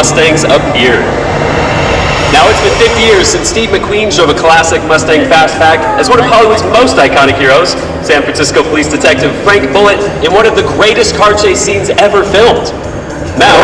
Mustangs appeared. Now, it's been 50 years since Steve McQueen drove a classic Mustang Fastback as one of Hollywood's most iconic heroes, San Francisco Police Detective Frank Bullitt, in one of the greatest car chase scenes ever filmed. Now,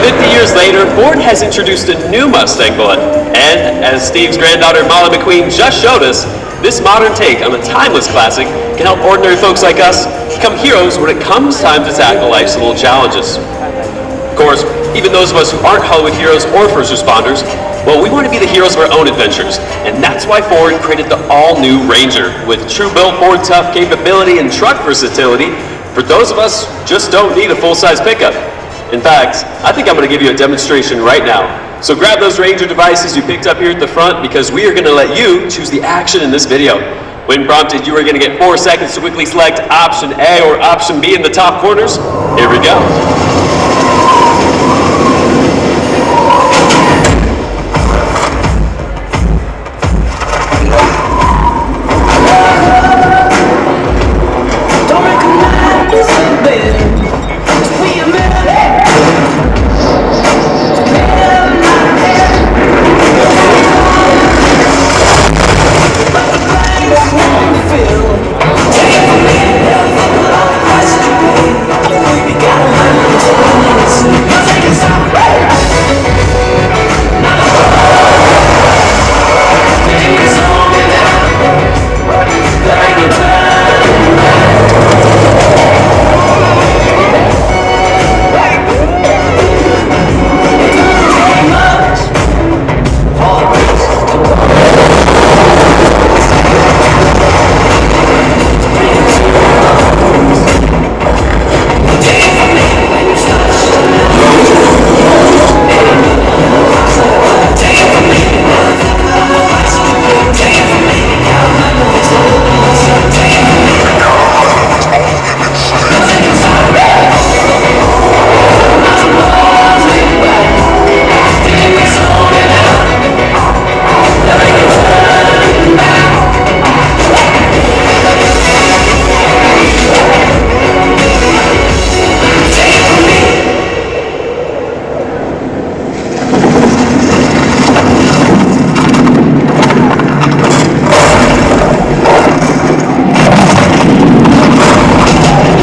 50 years later, Ford has introduced a new Mustang Bullitt, and as Steve's granddaughter Molly McQueen just showed us, this modern take on a timeless classic can help ordinary folks like us become heroes when it comes time to tackle life's little challenges. Of course, even those of us who aren't Hollywood heroes or first responders, well, we want to be the heroes of our own adventures, and that's why Ford created the all-new Ranger, with true-built Ford tough capability and truck versatility for those of us who just don't need a full-size pickup. In fact, I think I'm going to give you a demonstration right now. So grab those Ranger devices you picked up here at the front, because we are going to let you choose the action in this video. When prompted, you are going to get 4 seconds to quickly select option A or option B in the top corners. Here we go.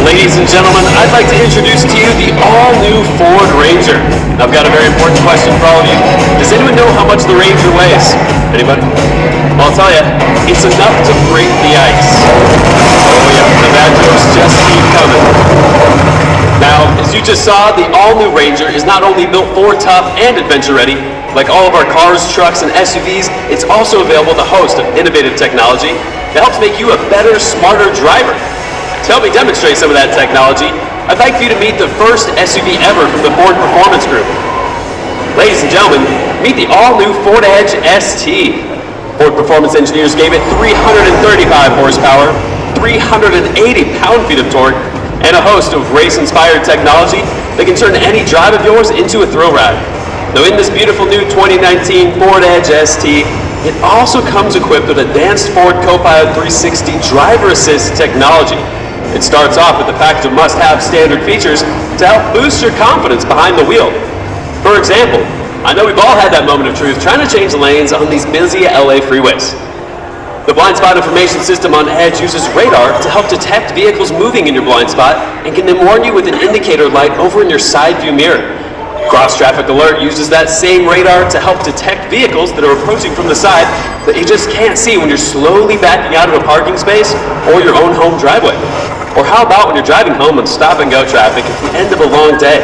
Ladies and gentlemen, I'd like to introduce to you the all-new Ford Ranger. I've got a very important question for all of you. Does anyone know how much the Ranger weighs? Anybody? Well, I'll tell you, it's enough to break the ice. Oh yeah, the bad jokes just keep coming. Now, as you just saw, the all-new Ranger is not only built Ford tough and adventure ready. Like all of our cars, trucks, and SUVs, it's also available with a host of innovative technology that helps make you a better, smarter driver. To help me demonstrate some of that technology, I'd like for you to meet the first SUV ever from the Ford Performance Group. Ladies and gentlemen, meet the all-new Ford Edge ST. Ford Performance engineers gave it 335 horsepower, 380 pound-feet of torque, and a host of race-inspired technology that can turn any drive of yours into a thrill ride. Now, in this beautiful new 2019 Ford Edge ST, it also comes equipped with advanced Ford Copilot 360 driver assist technology. It starts off with a package of must-have standard features to help boost your confidence behind the wheel. For example, I know we've all had that moment of truth trying to change lanes on these busy LA freeways. The blind spot information system on Edge uses radar to help detect vehicles moving in your blind spot and can then warn you with an indicator light over in your side view mirror. Cross Traffic Alert uses that same radar to help detect vehicles that are approaching from the side that you just can't see when you're slowly backing out of a parking space or your own home driveway. Or how about when you're driving home on stop-and-go traffic at the end of a long day?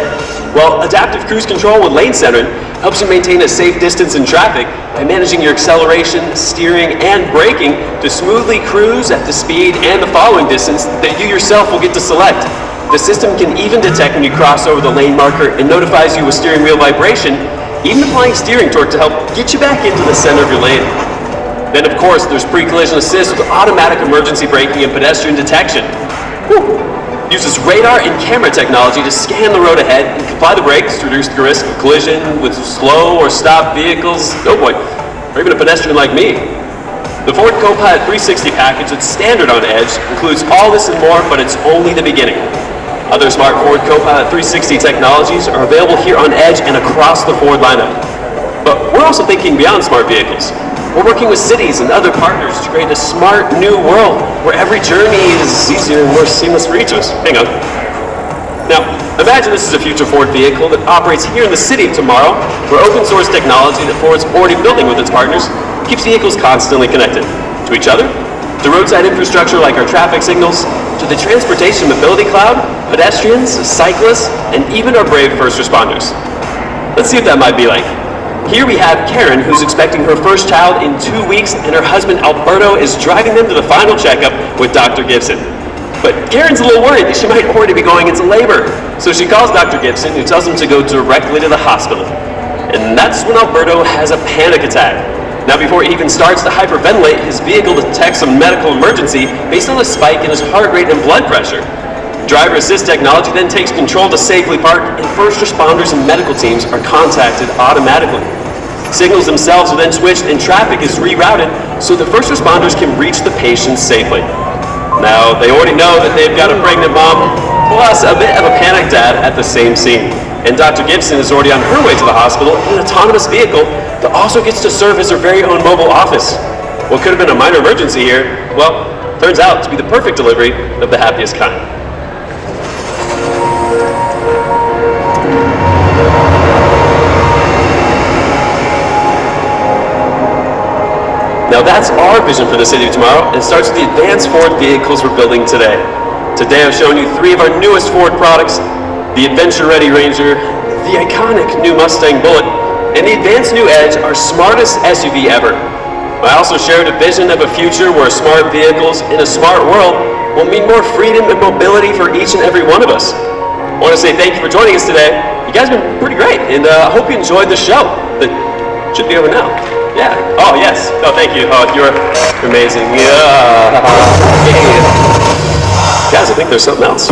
Well, Adaptive Cruise Control with Lane Centering helps you maintain a safe distance in traffic by managing your acceleration, steering, and braking to smoothly cruise at the speed and the following distance that you yourself will get to select. The system can even detect when you cross over the lane marker and notifies you with steering wheel vibration, even applying steering torque to help get you back into the center of your lane. Then, of course, there's pre-collision assist with automatic emergency braking and pedestrian detection. Uses radar and camera technology to scan the road ahead and apply the brakes to reduce the risk of collision with slow or stopped vehicles, oh boy, or even a pedestrian like me. The Ford Copilot 360 package that's standard on Edge includes all this and more, but it's only the beginning. Other smart Ford Copilot 360 technologies are available here on Edge and across the Ford lineup. But we're also thinking beyond smart vehicles. We're working with cities and other partners to create a smart new world where every journey is easier and more seamless for each of us. Hang on. Now, imagine this is a future Ford vehicle that operates here in the city of tomorrow, where open source technology that Ford's already building with its partners keeps vehicles constantly connected to each other, to roadside infrastructure like our traffic signals, to the transportation mobility cloud, pedestrians, cyclists, and even our brave first responders. Let's see what that might be like. Here we have Karen, who's expecting her first child in 2 weeks, and her husband Alberto is driving them to the final checkup with Dr. Gibson. But Karen's a little worried that she might already be going into labor. So she calls Dr. Gibson, who tells him to go directly to the hospital. And that's when Alberto has a panic attack. Now, before he even starts to hyperventilate, his vehicle detects a medical emergency based on a spike in his heart rate and blood pressure. Driver assist technology then takes control to safely park, and first responders and medical teams are contacted automatically. Signals themselves are then switched and traffic is rerouted so the first responders can reach the patient safely. Now, they already know that they've got a pregnant mom, plus a bit of a panicked dad at the same scene. And Dr. Gibson is already on her way to the hospital in an autonomous vehicle that also gets to serve as her very own mobile office. What could have been a minor emergency here, well, turns out to be the perfect delivery of the happiest kind. Now that's our vision for the city of tomorrow, and it starts with the advanced Ford vehicles we're building today. Today I've shown you 3 of our newest Ford products: the adventure-ready Ranger, the iconic new Mustang Bullitt, and the advanced new Edge, our smartest SUV ever. I also shared a vision of a future where smart vehicles in a smart world will mean more freedom and mobility for each and every one of us. I want to say thank you for joining us today. You guys have been pretty great, and I hope you enjoyed the show. That should be over now. Yeah. Oh, yes. Oh, thank you. Oh, you're amazing. Yeah. Guys, I think there's something else.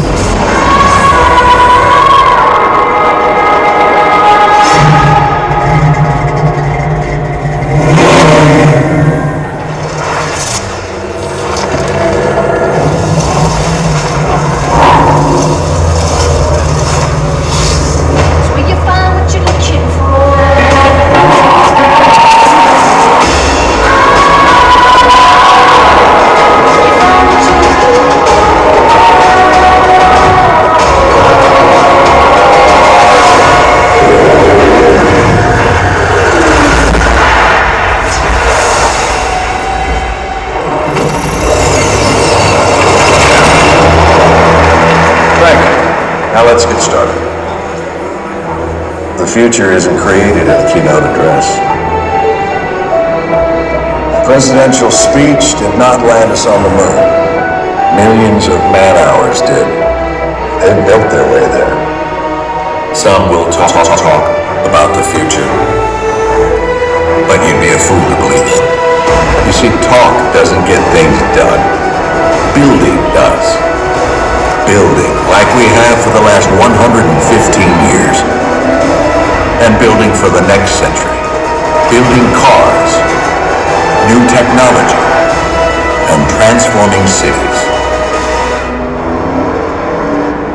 Let's get started. The future isn't created in a keynote address. The presidential speech did not land us on the moon. Millions of man-hours did. They built their way there. Some will talk about the future, but you'd be a fool to believe it. You see, talk doesn't get things done. Building does. Building like we have for the last 115 years, and building for the next century. Building cars, new technology, and transforming cities.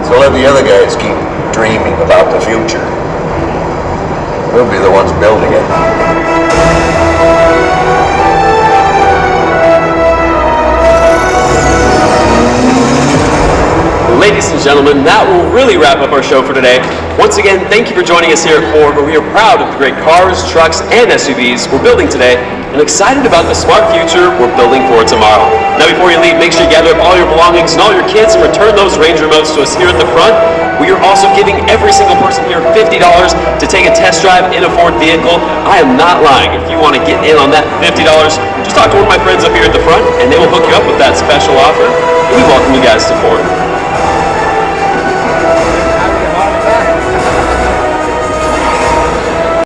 So let the other guys keep dreaming about the future. We'll be the ones building it. Ladies and gentlemen, that will really wrap up our show for today. Once again, thank you for joining us here at Ford, where we are proud of the great cars, trucks, and SUVs we're building today, and excited about the smart future we're building for tomorrow. Now, before you leave, make sure you gather up all your belongings and all your kids and return those Ranger remotes to us here at the front. We are also giving every single person here $50 to take a test drive in a Ford vehicle. I am not lying. If you want to get in on that $50, just talk to one of my friends up here at the front, and they will hook you up with that special offer, and we welcome you guys to Ford.